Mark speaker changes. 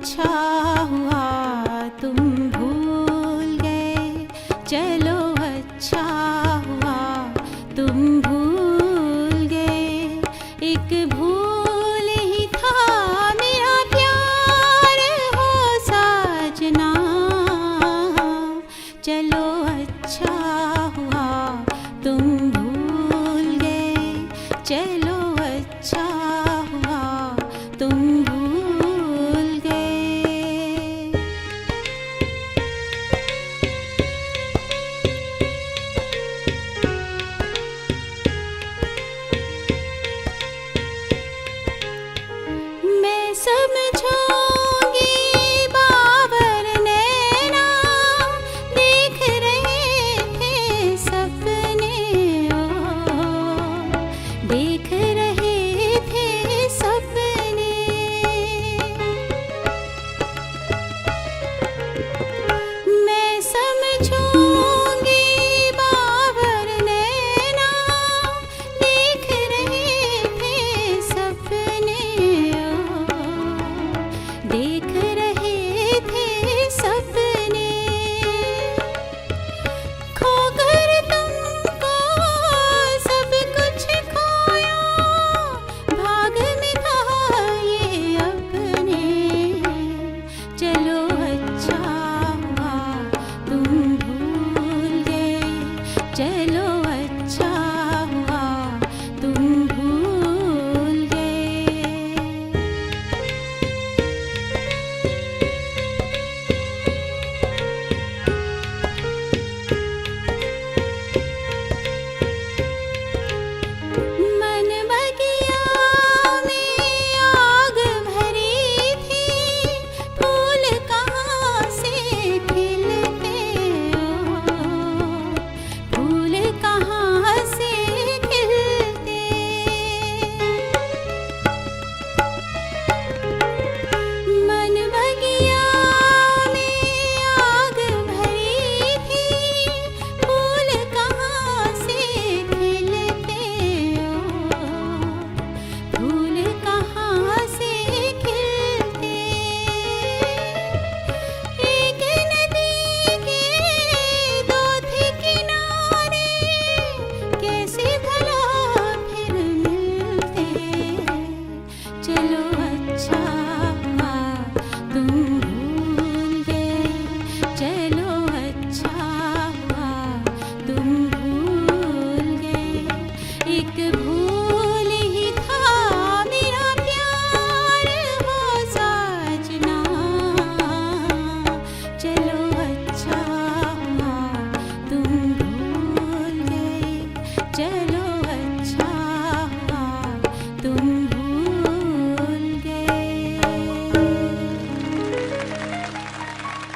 Speaker 1: अच्छा हुआ तुम भूल गए, चलो अच्छा हुआ तुम भूल गए। एक भूल ही था मेरा प्यार हो साजना, चलो अच्छा हुआ तुम भूल गए, चलो अच्छा हुआ तुम भूल गए। मैं समझूंगी बाबर नैना, देख रहे थे सपने ओ, देख रहे थे सपने। मैं समझूंगी बाबर नैना, देख रहे थे सपने ओ, देख रहे थे सपने। खोकर तुमको सब कुछ खोया, भाग में था ये अपने, चलो अच्छा हुआ तुम भूल गए, चलो अच्छा हुआ तुम भूल गए। मन बगिया में आग भरी थी, फूल कहाँ से खिलते ओ, फूल कहाँ से खिलते। मन बगिया में आग भरी थी, फूल कहाँ से खिलते ओ, फूल कहाँ से खिलते। एक नदी के दो थे किनारे, कैसे भला फिर मिलते, चलो अच्छा हुआ तुम भूल गए, चलो अच्छा हुआ तुम भूल गए। एक भूल ही था मेरा प्यार हो साजना, चलो अच्छा हुआ तुम भूल गए, चलो अच्छा हुआ तुम